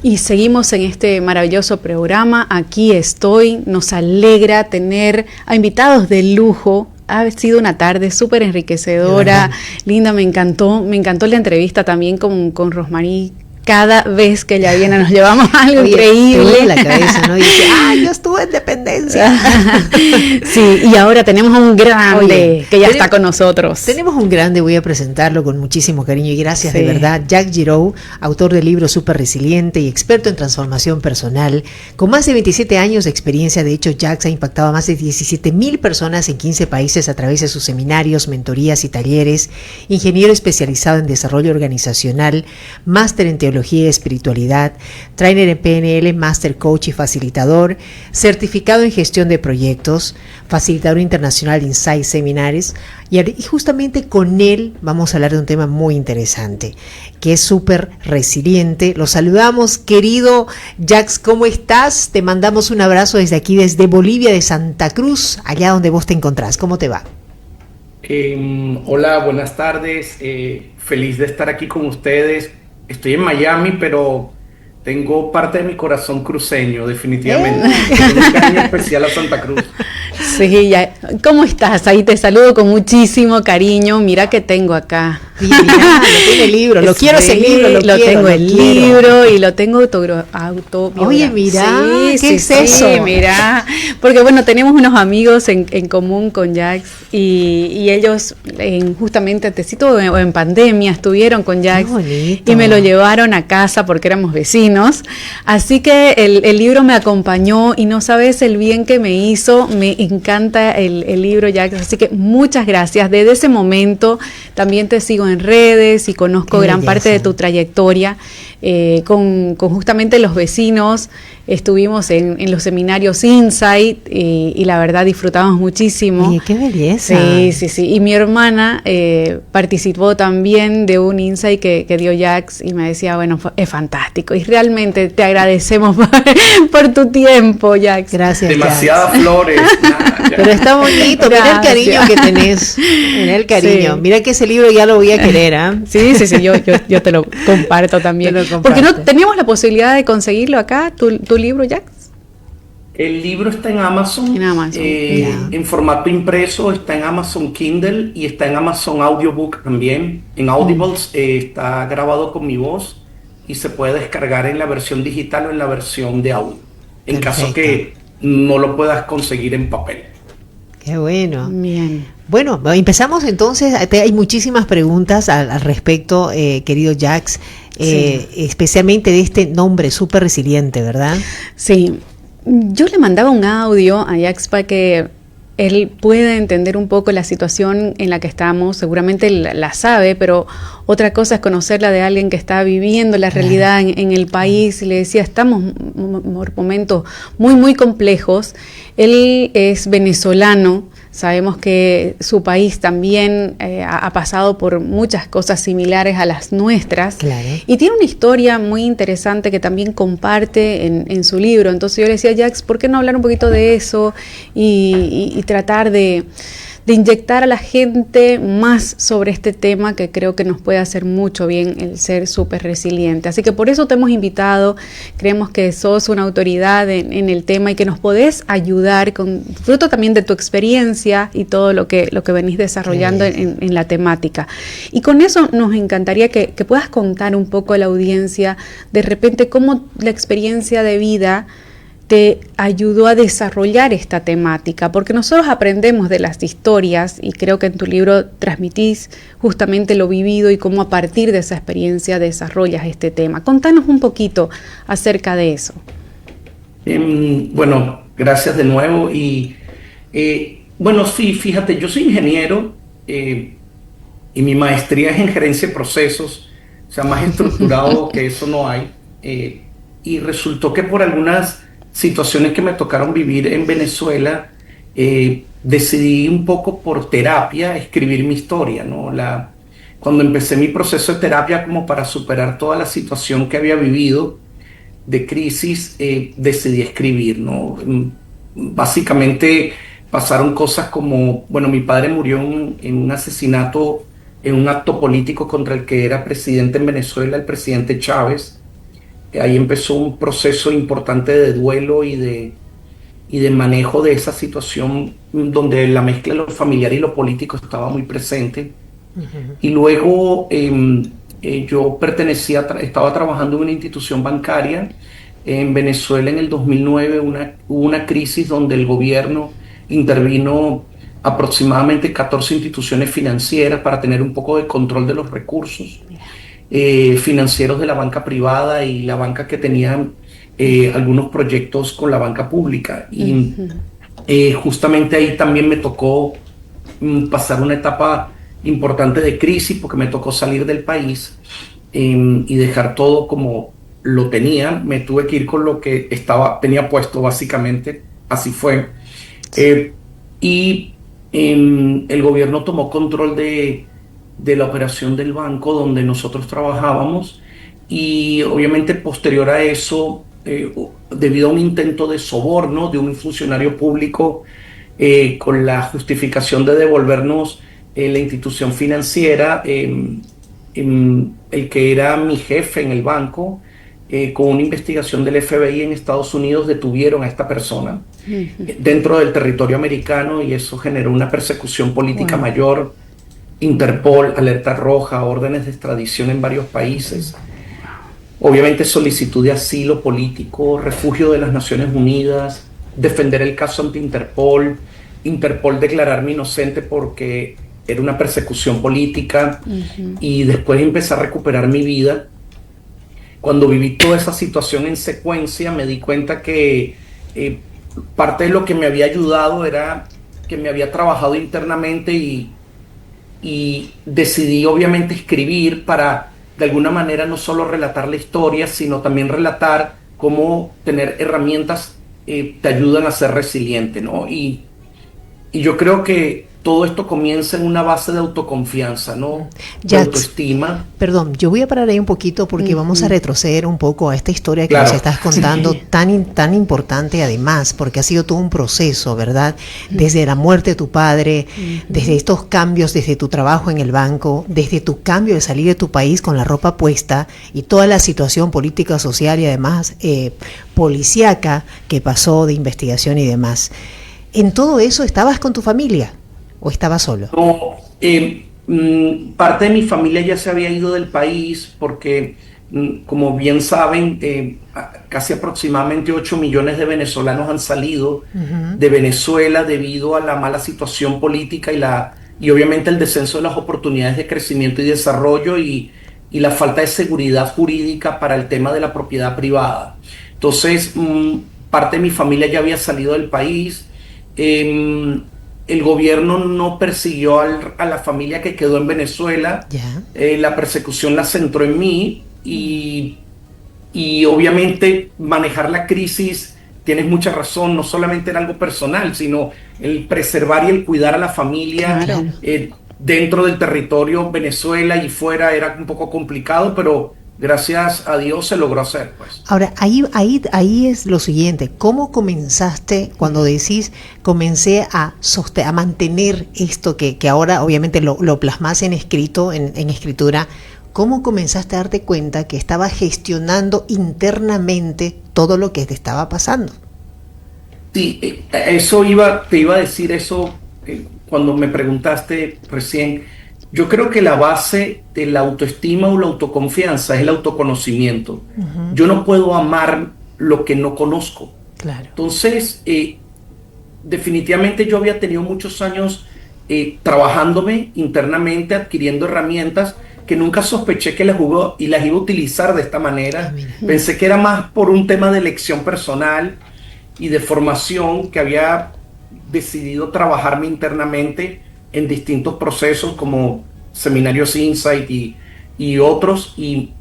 Y seguimos en este maravilloso programa. Aquí estoy. Nos alegra tener a invitados de lujo. Ha sido una tarde súper enriquecedora, linda, me encantó la entrevista también con Rosmarie. Cada vez que ella viene nos llevamos algo increíble. La cabeza, ¿no? Y dice, yo estuve en dependencia. Sí, y ahora tenemos un grande que ya está con nosotros. Tenemos un grande, voy a presentarlo con muchísimo cariño y gracias de verdad. Jacques Giraud, autor del libro Súper Resiliente y experto en transformación personal. Con más de 27 años de experiencia, de hecho, Jacques ha impactado a más de 17,000 personas en 15 países a través de sus seminarios, mentorías y talleres. Ingeniero especializado en desarrollo organizacional, máster en teología y espiritualidad, trainer en PNL, master coach y facilitador, certificado en gestión de proyectos, facilitador internacional de Insight Seminaries, y justamente con él vamos a hablar de un tema muy interesante, que es súper resiliente. Lo saludamos, querido Jacques, ¿cómo estás? Te mandamos un abrazo desde aquí, desde Bolivia, de Santa Cruz, allá donde vos te encontrás. ¿Cómo te va? Hola, buenas tardes. Feliz de estar aquí con ustedes. Estoy en Miami, pero tengo parte de mi corazón cruceño, definitivamente. Tengo un cariño especial a Santa Cruz. Sí, ya. ¿Cómo estás? Ahí te saludo con muchísimo cariño. Mira que tengo acá. Mira, lo tiene el libro, lo quiero ese libro, lo tengo el libro y lo tengo autobiográfico. Oye, mira, ¿qué es eso? Sí, mira, porque bueno, tenemos unos amigos en común con Jacques y ellos justamente antesito o en pandemia estuvieron con Jacques y me lo llevaron a casa porque éramos vecinos, así que el libro me acompañó y no sabes el bien que me hizo. Me encanta el libro, Jacques, así que muchas gracias. Desde ese momento también te sigo en redes y conozco gran parte de tu trayectoria. Con justamente los vecinos estuvimos en los seminarios Insight y la verdad disfrutamos muchísimo. Oye, qué belleza. Sí. Y mi hermana participó también de un Insight que dio Jacques y me decía, bueno, es fantástico y realmente te agradecemos por tu tiempo, Jacques. Gracias. Demasiadas flores. Pero está bonito, mira el cariño que tenés. Mira el cariño. Sí. Mira que ese libro ya lo voy a querer, ¿eh? Sí, yo te lo comparto también. Porque no teníamos la posibilidad de conseguirlo acá, tu libro, Jacques. El libro está en Amazon. En formato impreso, está en Amazon Kindle y está en Amazon Audiobook también. En Audibles está grabado con mi voz y se puede descargar en la versión digital o en la versión de audio. En caso que no lo puedas conseguir en papel. Qué bueno. Bien. Bueno, empezamos entonces. Hay muchísimas preguntas al respecto, querido Jacques, especialmente de este nombre, Súper Resiliente, ¿verdad? Sí. Yo le mandaba un audio a Jacques para que él pueda entender un poco la situación en la que estamos. Seguramente la sabe, pero otra cosa es conocerla de alguien que está viviendo la realidad en el país. Y le decía, estamos por momentos muy, muy complejos. Él es venezolano. Sabemos que su país también ha pasado por muchas cosas similares a las nuestras. Claro. Y tiene una historia muy interesante que también comparte en su libro. Entonces yo le decía, Jacques, ¿por qué no hablar un poquito de eso y tratar de inyectar a la gente más sobre este tema que creo que nos puede hacer mucho bien el ser súper resiliente? Así que por eso te hemos invitado. Creemos que sos una autoridad en el tema y que nos podés ayudar con fruto también de tu experiencia y todo lo que venís desarrollando en la temática. Y con eso nos encantaría que puedas contar un poco a la audiencia de repente cómo la experiencia de vida te ayudó a desarrollar esta temática, porque nosotros aprendemos de las historias y creo que en tu libro transmitís justamente lo vivido y cómo a partir de esa experiencia desarrollas este tema. Contanos un poquito acerca de eso. Bueno, gracias de nuevo y bueno, sí, fíjate, yo soy ingeniero y mi maestría es en gerencia de procesos, o sea, más estructurado que eso no hay, y resultó que por algunas situaciones que me tocaron vivir en Venezuela, decidí un poco por terapia escribir mi historia, ¿no? Cuando empecé mi proceso de terapia como para superar toda la situación que había vivido de crisis, decidí escribir, ¿no? Básicamente pasaron cosas como, bueno, mi padre murió en un asesinato, en un acto político contra el que era presidente en Venezuela, el presidente Chávez. ahí empezó un proceso importante de duelo y de manejo de esa situación donde la mezcla de lo familiar y lo político estaba muy presente. Y luego yo estaba trabajando en una institución bancaria en Venezuela en el 2009, hubo una crisis donde el gobierno intervino aproximadamente 14 instituciones financieras para tener un poco de control de los recursos financieros de la banca privada y la banca que tenía algunos proyectos con la banca pública. Y justamente ahí también me tocó pasar una etapa importante de crisis porque me tocó salir del país y dejar todo como lo tenía. Me tuve que ir con lo que tenía puesto básicamente, así fue. Y el gobierno tomó control de la operación del banco donde nosotros trabajábamos y obviamente posterior a eso, debido a un intento de soborno de un funcionario público con la justificación de devolvernos la institución financiera, el que era mi jefe en el banco, con una investigación del FBI en Estados Unidos, detuvieron a esta persona dentro del territorio americano y eso generó una persecución política mayor. Interpol, alerta roja, órdenes de extradición en varios países, obviamente solicitud de asilo político, refugio de las Naciones Unidas, defender el caso ante Interpol, declararme inocente porque era una persecución política y después empecé a recuperar mi vida. Cuando viví toda esa situación en secuencia me di cuenta que parte de lo que me había ayudado era que me había trabajado internamente y decidí obviamente escribir para de alguna manera no solo relatar la historia, sino también relatar cómo tener herramientas te ayudan a ser resiliente, ¿no? Y yo creo que todo esto comienza en una base de autoconfianza, ¿no? De autoestima. Perdón, yo voy a parar ahí un poquito porque vamos a retroceder un poco a esta historia que nos estás contando, tan importante además, porque ha sido todo un proceso, ¿verdad? Desde la muerte de tu padre, desde estos cambios, desde tu trabajo en el banco, desde tu cambio de salir de tu país con la ropa puesta y toda la situación política, social y además policíaca que pasó de investigación y demás. ¿En todo eso estabas con tu familia? ¿O estaba solo? No, parte de mi familia ya se había ido del país porque, como bien saben, casi aproximadamente 8 millones de venezolanos han salido de Venezuela debido a la mala situación política y obviamente el descenso de las oportunidades de crecimiento y desarrollo y la falta de seguridad jurídica para el tema de la propiedad privada. Entonces, parte de mi familia ya había salido del país. El gobierno no persiguió a la familia que quedó en Venezuela. La persecución la centró en mí y obviamente manejar la crisis, tienes mucha razón, no solamente era algo personal, sino el preservar y el cuidar a la familia dentro del territorio Venezuela y fuera era un poco complicado, pero gracias a Dios se logró hacer, pues. Ahora, ahí es lo siguiente. ¿Cómo comenzaste cuando decís comencé a mantener esto que ahora obviamente lo plasmas en escrito, en escritura? ¿Cómo comenzaste a darte cuenta que estabas gestionando internamente todo lo que te estaba pasando? Sí, te iba a decir eso cuando me preguntaste recién. Yo creo que la base de la autoestima o la autoconfianza es el autoconocimiento. Yo no puedo amar lo que no conozco. Claro. Entonces, definitivamente yo había tenido muchos años trabajándome internamente, adquiriendo herramientas que nunca sospeché que las iba a utilizar de esta manera. Pensé que era más por un tema de elección personal y de formación que había decidido trabajarme internamente en distintos procesos como Seminarios Insight y otros y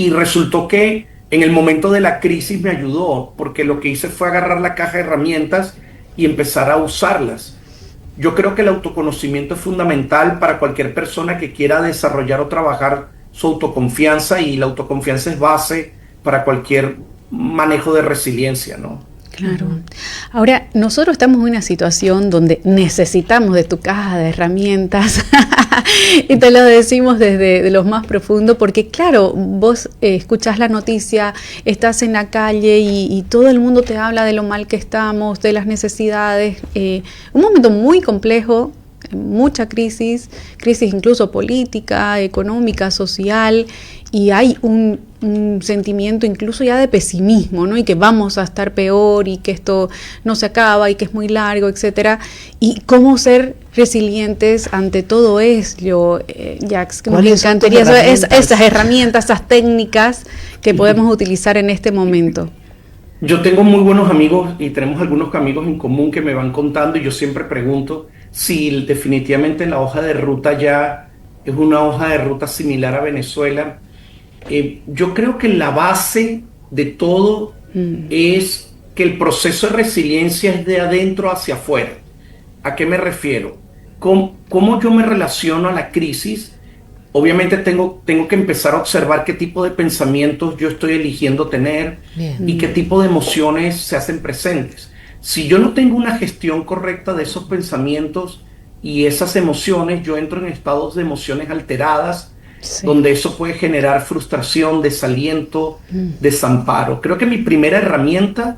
resultó que en el momento de la crisis me ayudó porque lo que hice fue agarrar la caja de herramientas y empezar a usarlas. Yo creo que el autoconocimiento es fundamental para cualquier persona que quiera desarrollar o trabajar su autoconfianza y la autoconfianza es base para cualquier manejo de resiliencia, ¿no? Claro. Ahora, nosotros estamos en una situación donde necesitamos de tu caja de herramientas y te lo decimos desde de lo más profundo, porque claro, vos escuchás la noticia, estás en la calle y todo el mundo te habla de lo mal que estamos, de las necesidades, un momento muy complejo, mucha crisis incluso política, económica, social, y hay un sentimiento incluso ya de pesimismo, ¿no? Y que vamos a estar peor y que esto no se acaba y que es muy largo, etcétera. Y cómo ser resilientes ante todo ello, Jax, que me encantaría saber esas herramientas, esas técnicas que podemos utilizar en este momento. Yo tengo muy buenos amigos y tenemos algunos amigos en común que me van contando, y yo siempre pregunto si definitivamente la hoja de ruta ya es una hoja de ruta similar a Venezuela. Yo creo que la base de todo es que el proceso de resiliencia es de adentro hacia afuera. ¿A qué me refiero? ¿Cómo yo me relaciono a la crisis? Obviamente tengo que empezar a observar qué tipo de pensamientos yo estoy eligiendo tener. Bien. Y qué tipo de emociones se hacen presentes. Si yo no tengo una gestión correcta de esos pensamientos y esas emociones, yo entro en estados de emociones alteradas, sí, donde eso puede generar frustración, desaliento, desamparo. Creo que mi primera herramienta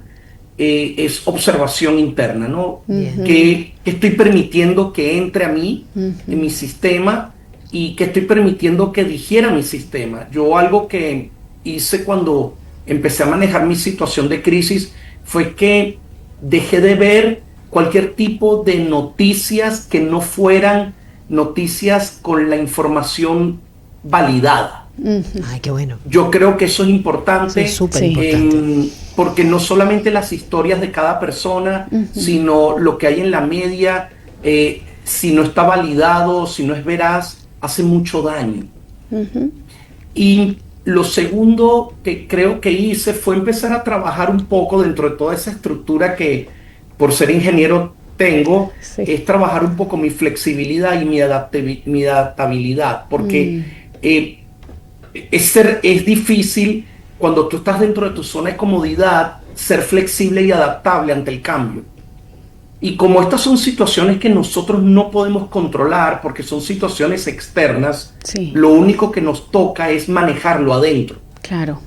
es observación interna, ¿no? Que estoy permitiendo que entre a mí, en mi sistema, y que estoy permitiendo que digiera mi sistema. Yo algo que hice cuando empecé a manejar mi situación de crisis fue que dejé de ver cualquier tipo de noticias que no fueran noticias con la información validada. Ay, qué bueno. Yo creo que eso es importante, sí, súper importante. Porque no solamente las historias de cada persona, sino lo que hay en la media, si no está validado, si no es veraz, hace mucho daño. Y lo segundo que creo que hice fue empezar a trabajar un poco dentro de toda esa estructura que, por ser ingeniero, tengo, sí, es trabajar un poco mi flexibilidad y mi adaptabilidad, porque es difícil cuando tú estás dentro de tu zona de comodidad ser flexible y adaptable ante el cambio. Y como estas son situaciones que nosotros no podemos controlar porque son situaciones externas, sí, lo único que nos toca es manejarlo adentro. Claro.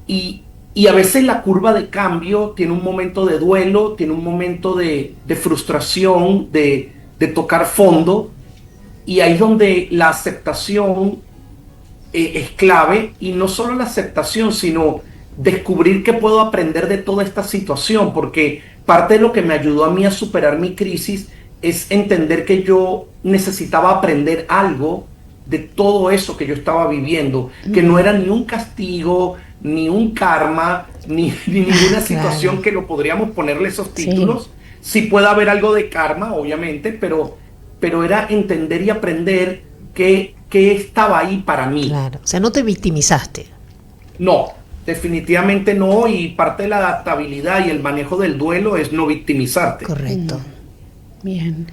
Y a veces la curva de cambio tiene un momento de duelo, tiene un momento de frustración, de tocar fondo, y ahí es donde la aceptación es clave, y no solo la aceptación, sino descubrir que puedo aprender de toda esta situación, porque parte de lo que me ayudó a mí a superar mi crisis es entender que yo necesitaba aprender algo de todo eso que yo estaba viviendo, que no era ni un castigo, ni un karma, ni ninguna situación, claro, que lo podríamos ponerle esos títulos. Sí puede haber algo de karma, obviamente, pero era entender y aprender que estaba ahí para mí. Claro, o sea, no te victimizaste. No, definitivamente no, y parte de la adaptabilidad y el manejo del duelo es no victimizarte. Correcto. Bien.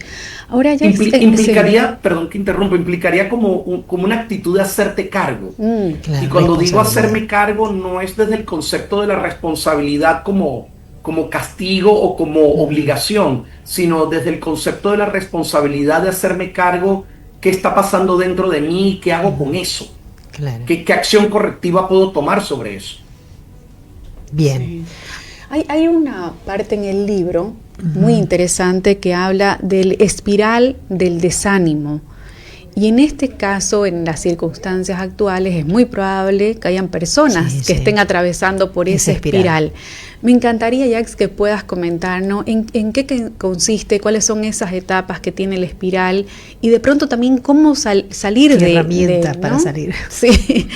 Ahora ya implicaría, perdón que interrumpo, implicaría como una actitud de hacerte cargo. Claro, y cuando digo hacerme cargo, no es desde el concepto de la responsabilidad como castigo o como obligación, sino desde el concepto de la responsabilidad de hacerme cargo. ¿Qué está pasando dentro de mí? ¿Qué hago con eso? Claro. ¿Qué acción correctiva puedo tomar sobre eso? Bien. Sí. Hay una parte en el libro muy interesante que habla del espiral del desánimo. Y en este caso, en las circunstancias actuales, es muy probable que hayan personas que estén atravesando por esa espiral. Me encantaría, Jax, que puedas comentarnos en qué consiste, cuáles son esas etapas que tiene el espiral y de pronto también cómo salir de herramientas, ¿no?, para salir. Sí.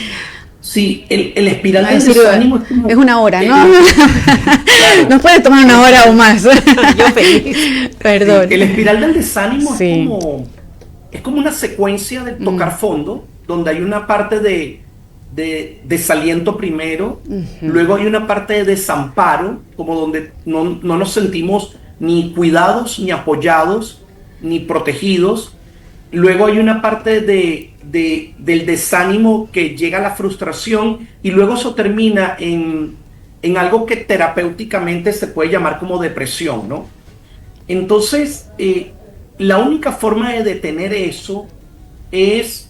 Sí, el espiral del desánimo es una hora, ¿no? Claro. Nos puede tomar una hora o más. Yo feliz. Perdón. El espiral del desánimo es como una secuencia de tocar fondo, donde hay una parte de desaliento primero, luego hay una parte de desamparo, como donde no nos sentimos ni cuidados, ni apoyados, ni protegidos. Luego hay una parte del desánimo que llega a la frustración, y luego eso termina en en algo que terapéuticamente se puede llamar como depresión, ¿no? Entonces, la única forma de detener eso es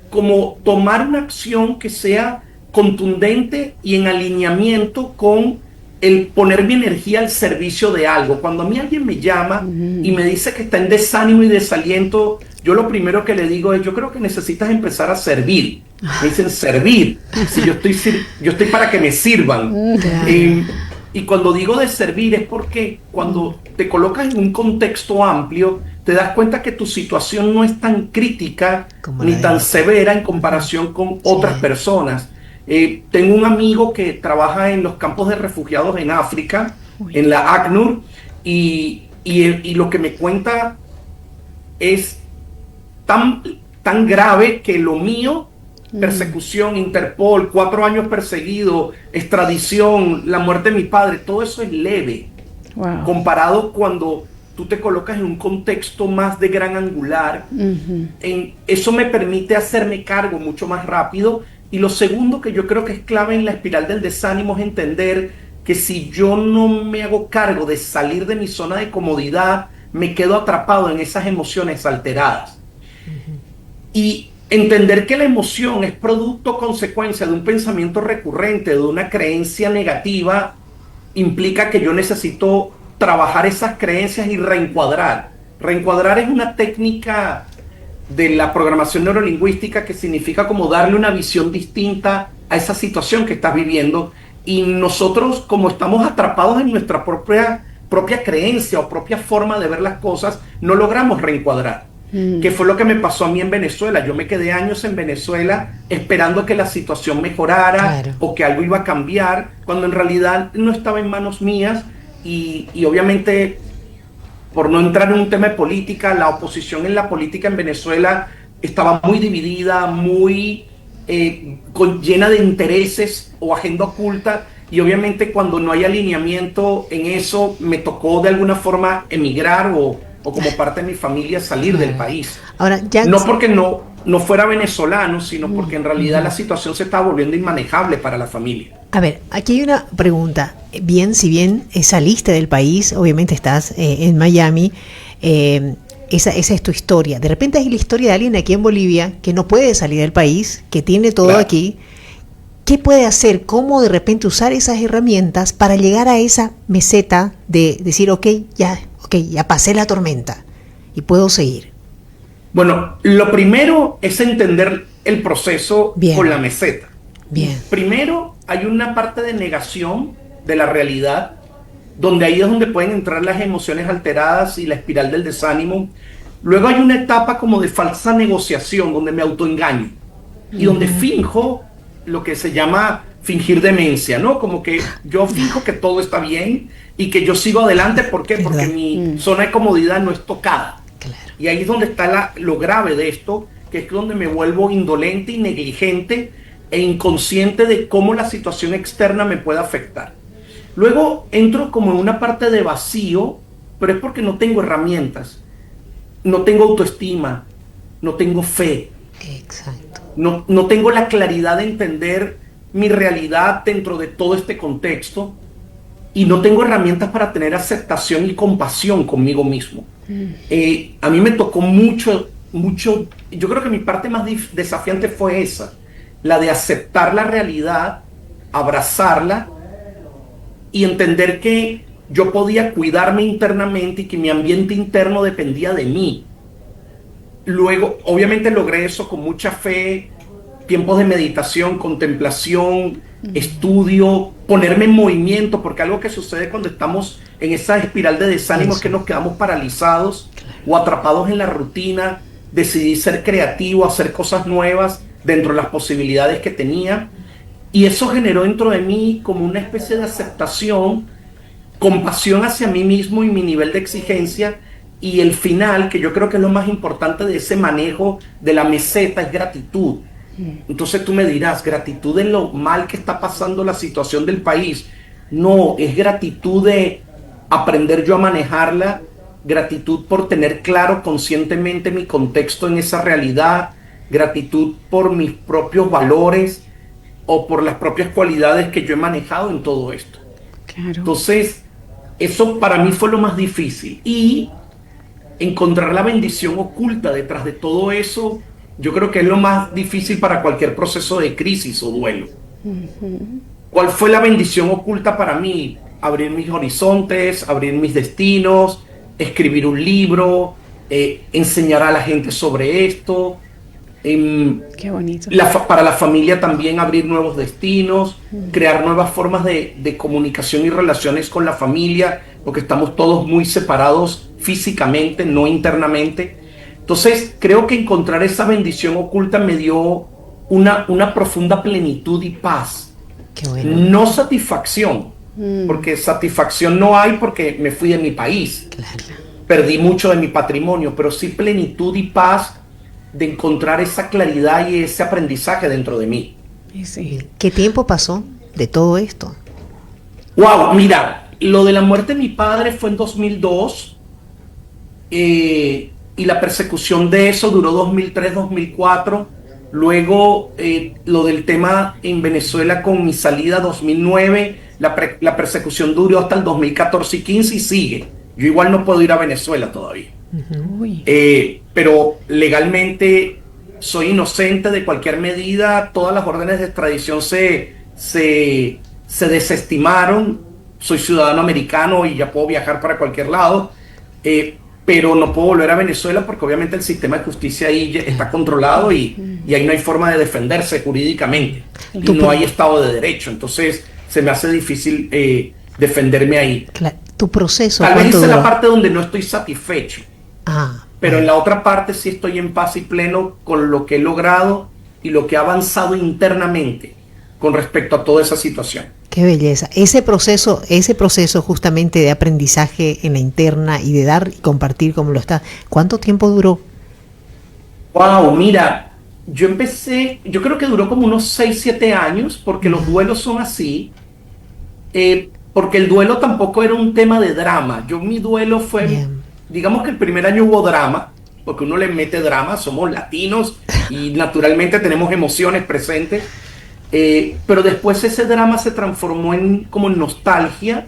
como tomar una acción que sea contundente y en alineamiento con el poner mi energía al servicio de algo. Cuando a mí alguien me llama y me dice que está en desánimo y desaliento, yo lo primero que le digo es, yo creo que necesitas empezar a servir. Me dicen, servir. Si yo estoy para que me sirvan. Y cuando digo de servir es porque cuando te colocas en un contexto amplio, te das cuenta que tu situación no es tan crítica ni tan severa en comparación con otras personas. Tengo un amigo que trabaja en los campos de refugiados en África, en la ACNUR, y lo que me cuenta es tan grave que lo mío, persecución, Interpol, 4 años perseguido, extradición, la muerte de mi padre, todo eso es leve. Wow. Comparado cuando tú te colocas en un contexto más de gran angular, eso me permite hacerme cargo mucho más rápido. Y lo segundo que yo creo que es clave en la espiral del desánimo es entender que si yo no me hago cargo de salir de mi zona de comodidad, me quedo atrapado en esas emociones alteradas. Y entender que la emoción es producto, consecuencia de un pensamiento recurrente, de una creencia negativa, implica que yo necesito trabajar esas creencias y reencuadrar. Reencuadrar es una técnica de la programación neurolingüística que significa como darle una visión distinta a esa situación que estás viviendo, y nosotros, como estamos atrapados en nuestra propia creencia o propia forma de ver las cosas, no logramos reencuadrar. Que fue lo que me pasó a mí en Venezuela. Yo me quedé años en Venezuela esperando que la situación mejorara, o que algo iba a cambiar, cuando en realidad no estaba en manos mías. Y obviamente, por no entrar en un tema de política, la oposición en la política en Venezuela estaba muy dividida, muy llena de intereses o agenda oculta, y obviamente cuando no hay alineamiento en eso, me tocó de alguna forma emigrar o como parte de mi familia salir del país. Ahora, no porque no fuera venezolano, sino porque en realidad la situación se estaba volviendo inmanejable para la familia. A ver, aquí hay una pregunta. Bien, si bien saliste del país, obviamente estás en Miami, esa es tu historia. De repente hay la historia de alguien aquí en Bolivia que no puede salir del país, que tiene todo aquí. ¿Qué puede hacer? ¿Cómo de repente usar esas herramientas para llegar a esa meseta de decir, ok, ya pasé la tormenta y puedo seguir? Bueno, lo primero es entender el proceso con la meseta. Bien. Primero hay una parte de negación de la realidad, donde ahí es donde pueden entrar las emociones alteradas y la espiral del desánimo. Luego hay una etapa como de falsa negociación, donde me autoengaño y donde finjo lo que se llama fingir demencia, ¿no? Como que yo finjo que todo está bien y que yo sigo adelante. ¿Por qué? Porque mi zona de comodidad no es tocada. Claro. Y ahí es donde está lo grave de esto, que es donde me vuelvo indolente y negligente e inconsciente de cómo la situación externa me puede afectar. Luego entro como en una parte de vacío, pero es porque no tengo herramientas, no tengo autoestima, no tengo fe. Exacto. No tengo la claridad de entender mi realidad dentro de todo este contexto, y no tengo herramientas para tener aceptación y compasión conmigo mismo. A mí me tocó mucho, yo creo que mi parte más desafiante fue esa, la de aceptar la realidad, abrazarla y entender que yo podía cuidarme internamente y que mi ambiente interno dependía de mí. Luego, obviamente logré eso con mucha fe, tiempos de meditación, contemplación, estudio, ponerme en movimiento, porque algo que sucede cuando estamos en esa espiral de desánimo es que nos quedamos paralizados o atrapados en la rutina. Decidí ser creativo, hacer cosas nuevas dentro de las posibilidades que tenía, y eso generó dentro de mí como una especie de aceptación, compasión hacia mí mismo y mi nivel de exigencia. Y el final, que yo creo que es lo más importante de ese manejo de la meseta, es gratitud. Entonces tú me dirás, gratitud de lo mal que está pasando la situación del país. No, es gratitud de aprender yo a manejarla, gratitud por tener claro conscientemente mi contexto en esa realidad, gratitud por mis propios valores, o por las propias cualidades que yo he manejado en todo esto. Claro. Entonces, eso para mí fue lo más difícil. Y encontrar la bendición oculta detrás de todo eso, yo creo que es lo más difícil para cualquier proceso de crisis o duelo. ¿Cuál fue la bendición oculta para mí? Abrir mis horizontes, abrir mis destinos, escribir un libro, enseñar a la gente sobre esto. Qué bonito. Para la familia también abrir nuevos destinos, crear nuevas formas de comunicación y relaciones con la familia, porque estamos todos muy separados físicamente, no internamente. Entonces, creo que encontrar esa bendición oculta me dio una profunda plenitud y paz. Qué bueno. No satisfacción, porque satisfacción no hay porque me fui de mi país. Claro. Perdí mucho de mi patrimonio, pero sí plenitud y paz de encontrar esa claridad y ese aprendizaje dentro de mí. Sí. ¿Qué tiempo pasó de todo esto? Wow, mira, lo de la muerte de mi padre fue en 2002 y la persecución de eso duró 2003-2004. Luego lo del tema en Venezuela con mi salida 2009, la persecución duró hasta el 2014 y 15 y sigue. Yo igual no puedo ir a Venezuela todavía. Pero legalmente soy inocente de cualquier medida, todas las órdenes de extradición se desestimaron, soy ciudadano americano y ya puedo viajar para cualquier lado, pero no puedo volver a Venezuela porque obviamente el sistema de justicia ahí está controlado y ahí no hay forma de defenderse jurídicamente y no hay Estado de Derecho, entonces se me hace difícil defenderme ahí. Tu proceso. Tal vez esa es la parte donde no estoy satisfecho. Pero bueno. en la otra parte sí estoy en paz y pleno con lo que he logrado y lo que ha avanzado internamente con respecto a toda esa situación. Qué belleza. Ese proceso justamente de aprendizaje en la interna y de dar y compartir como lo está, ¿cuánto tiempo duró? Wow, mira, yo creo que duró como unos 6-7 años porque los duelos son así, porque el duelo tampoco era un tema de drama. Mi duelo fue... Bien. Digamos que el primer año hubo drama, porque uno le mete drama, somos latinos y naturalmente tenemos emociones presentes, pero después ese drama se transformó como en nostalgia,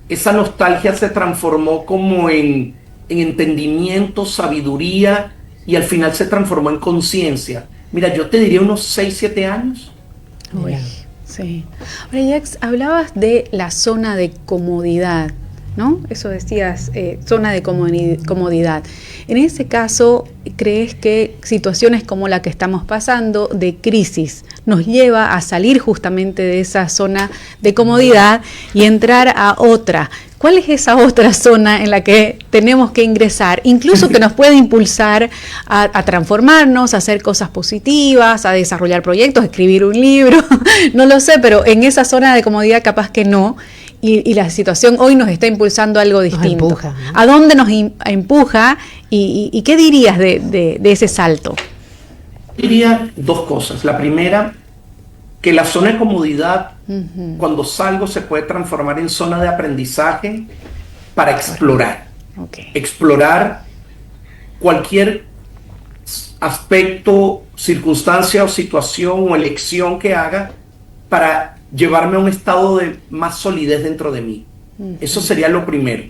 esa nostalgia se transformó como en entendimiento, sabiduría y al final se transformó en conciencia. Mira, yo te diría unos 6-7 años. Uy, sí. Ahora, Jax, hablabas de la zona de comodidad, ¿no? Eso decías, zona de comodidad. En ese caso, ¿crees que situaciones como la que estamos pasando, de crisis, nos lleva a salir justamente de esa zona de comodidad y entrar a otra? ¿Cuál es esa otra zona en la que tenemos que ingresar? Incluso que nos puede impulsar a transformarnos, a hacer cosas positivas, a desarrollar proyectos, a escribir un libro, no lo sé, pero en esa zona de comodidad capaz que no. Y la situación hoy nos está impulsando a algo distinto. Nos empuja, ¿no? ¿A dónde nos empuja? ¿Y qué dirías de ese salto? Diría dos cosas. La primera, que la zona de comodidad, cuando salgo, se puede transformar en zona de aprendizaje para explorar. Explorar cualquier aspecto, circunstancia o situación o elección que haga para llevarme a un estado de más solidez dentro de mí. Eso sería lo primero.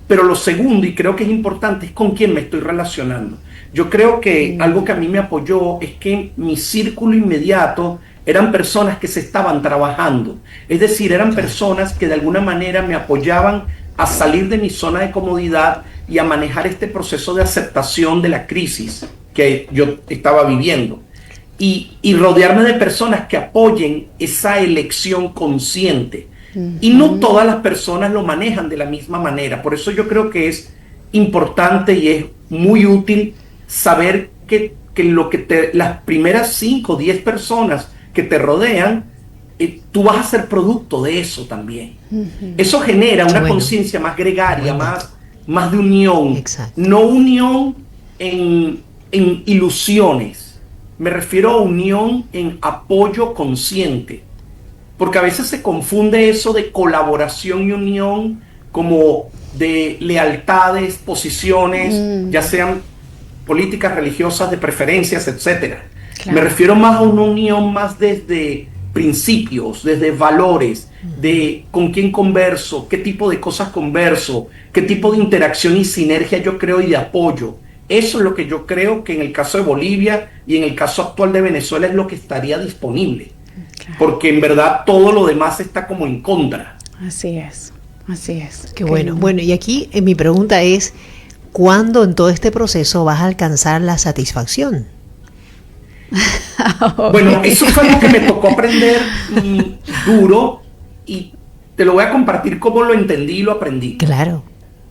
Pero lo segundo, y creo que es importante, es con quién me estoy relacionando. Yo creo que algo que a mí me apoyó es que mi círculo inmediato eran personas que se estaban trabajando. Es decir, eran personas que de alguna manera me apoyaban a salir de mi zona de comodidad y a manejar este proceso de aceptación de la crisis que yo estaba viviendo. Y rodearme de personas que apoyen esa elección consciente. Y no todas las personas lo manejan de la misma manera. Por eso yo creo que es importante y es muy útil saber que las primeras 5 o 10 personas que te rodean, tú vas a ser producto de eso también. Eso genera una conciencia más gregaria, más de unión. Exacto. No unión en ilusiones. Me refiero a unión en apoyo consciente, porque a veces se confunde eso de colaboración y unión como de lealtades, posiciones, ya sean políticas religiosas, de preferencias, etcétera. Claro. Me refiero más a una unión más desde principios, desde valores, de con quién converso, qué tipo de cosas converso, qué tipo de interacción y sinergia yo creo y de apoyo. Eso es lo que yo creo que en el caso de Bolivia y en el caso actual de Venezuela es lo que estaría disponible. Porque en verdad todo lo demás está como en contra. Así es, así es. Qué bueno. Bueno, y aquí mi pregunta es, ¿cuándo en todo este proceso vas a alcanzar la satisfacción? Bueno, eso fue lo que me tocó aprender duro, y te lo voy a compartir cómo lo entendí y lo aprendí. Claro.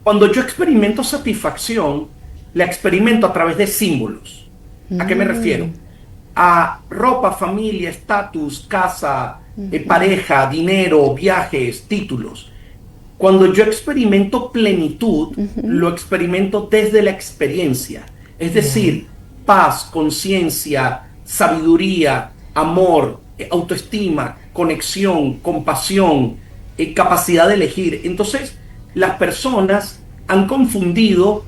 Cuando yo experimento satisfacción, la experimento a través de símbolos. ¿A qué me refiero? A ropa, familia, estatus, casa, pareja, dinero, viajes, títulos. Cuando yo experimento plenitud, lo experimento desde la experiencia. Es decir, paz, conciencia, sabiduría, amor, autoestima, conexión, compasión, capacidad de elegir. Entonces, las personas han confundido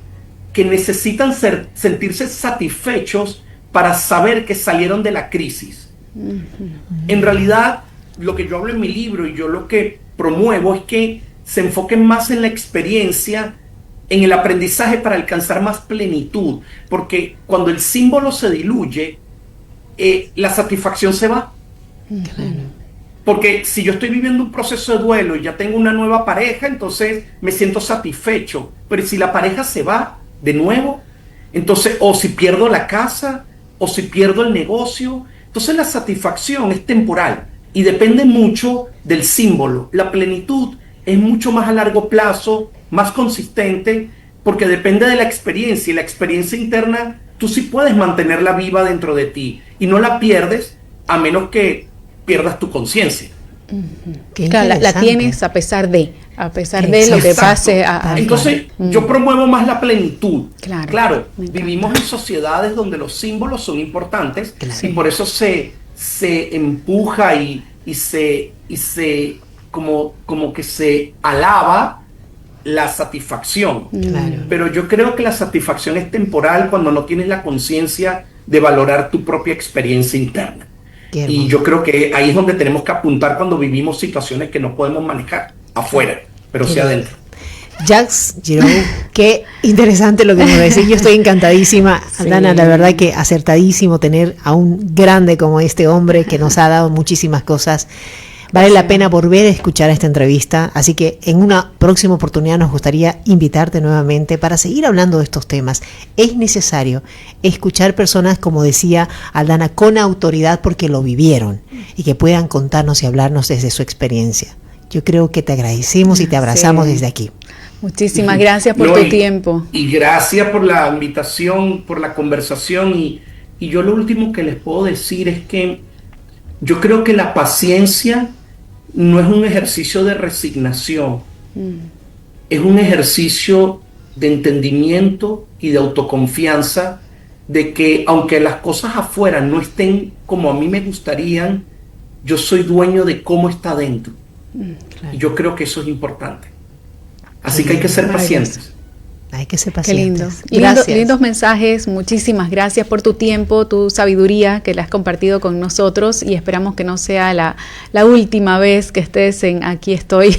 que necesitan sentirse satisfechos para saber que salieron de la crisis. En realidad, lo que yo hablo en mi libro y yo lo que promuevo es que se enfoquen más en la experiencia, en el aprendizaje para alcanzar más plenitud, porque cuando el símbolo se diluye, la satisfacción se va. Porque si yo estoy viviendo un proceso de duelo y ya tengo una nueva pareja, entonces me siento satisfecho. Pero si la pareja se va de nuevo, entonces, o si pierdo la casa, o si pierdo el negocio, entonces la satisfacción es temporal y depende mucho del símbolo. La plenitud es mucho más a largo plazo, más consistente, porque depende de la experiencia, y la experiencia interna tú sí puedes mantenerla viva dentro de ti y no la pierdes a menos que pierdas tu conciencia. Claro, la tienes a pesar de lo que pase. Entonces, yo promuevo más la plenitud. Claro, vivimos en sociedades donde los símbolos son importantes, y por eso se empuja y se como que se alaba la satisfacción. Pero yo creo que la satisfacción es temporal cuando no tienes la conciencia de valorar tu propia experiencia interna. Y yo creo que ahí es donde tenemos que apuntar cuando vivimos situaciones que no podemos manejar afuera, pero sí adentro. Jacques Giroux, qué interesante lo que nos decís. Yo estoy encantadísima, Aldana, la verdad que acertadísimo tener a un grande como este hombre que nos ha dado muchísimas cosas. Vale la pena volver a escuchar esta entrevista, así que en una próxima oportunidad nos gustaría invitarte nuevamente para seguir hablando de estos temas. Es necesario escuchar personas, como decía Aldana, con autoridad porque lo vivieron y que puedan contarnos y hablarnos desde su experiencia. Yo creo que te agradecemos y te abrazamos desde aquí. Muchísimas gracias por tu tiempo. Y gracias por la invitación, por la conversación. Y yo lo último que les puedo decir es que yo creo que la paciencia no es un ejercicio de resignación, es un ejercicio de entendimiento y de autoconfianza, de que aunque las cosas afuera no estén como a mí me gustarían, yo soy dueño de cómo está dentro. Y yo creo que eso es importante. Así que hay que ser pacientes. Hay que ser pacientes. Qué lindo. Lindos mensajes. Muchísimas gracias por tu tiempo, tu sabiduría que la has compartido con nosotros, y esperamos que no sea la última vez que estés en Aquí Estoy.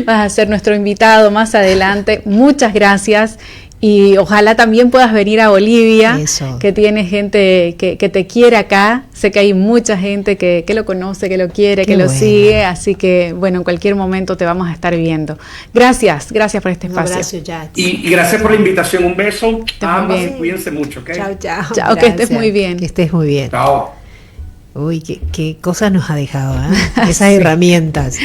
Vas a ser nuestro invitado más adelante. Muchas gracias. Y ojalá también puedas venir a Bolivia, que tiene gente que te quiere acá. Sé que hay mucha gente que lo conoce, que lo quiere, que lo sigue. Así que, bueno, en cualquier momento te vamos a estar viendo. Gracias por este espacio. Un abrazo, Jacques. Y gracias por la invitación. Un beso a ambas y cuídense mucho, ¿ok? Chao. Chao, que estés muy bien. Que estés muy bien. Chao. Uy, qué cosas nos ha dejado, ¿eh? Esas herramientas,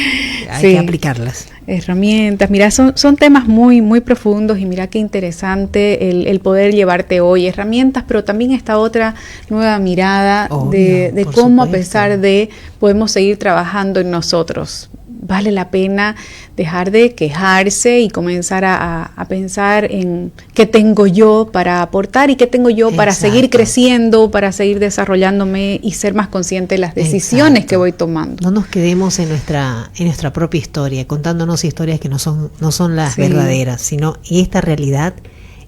hay que aplicarlas. Herramientas, mira, son temas muy, muy profundos, y mira qué interesante el poder llevarte hoy herramientas, pero también esta otra nueva mirada de cómo, a pesar de, podemos seguir trabajando en nosotros. Vale la pena dejar de quejarse y comenzar a pensar en qué tengo yo para aportar y qué tengo yo para seguir creciendo, para seguir desarrollándome y ser más consciente de las decisiones que voy tomando. No nos quedemos en nuestra propia historia, contándonos historias que no son las verdaderas, sino esta realidad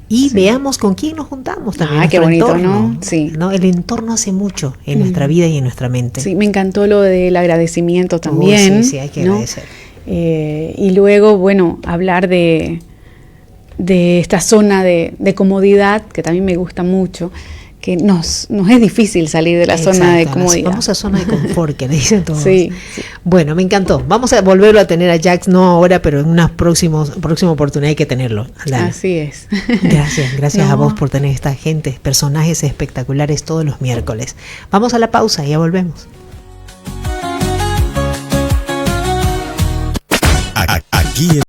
y veamos con quién nos juntamos también. Ah, qué bonito, entorno, ¿no? Sí. ¿no? El entorno hace mucho en nuestra vida y en nuestra mente. Sí, me encantó lo del agradecimiento también. Sí, hay que agradecer. Y luego, bueno, hablar de esta zona de comodidad, que también me gusta mucho, que nos es difícil salir de la zona de comodidad. Vamos a zona de confort, que le dicen todos. Sí. Bueno, me encantó. Vamos a volverlo a tener a Jacques, no ahora, pero en una próxima oportunidad hay que tenerlo. Dale. Así es. Gracias a vos por tener esta gente, personajes espectaculares todos los miércoles. Vamos a la pausa y ya volvemos. Aquí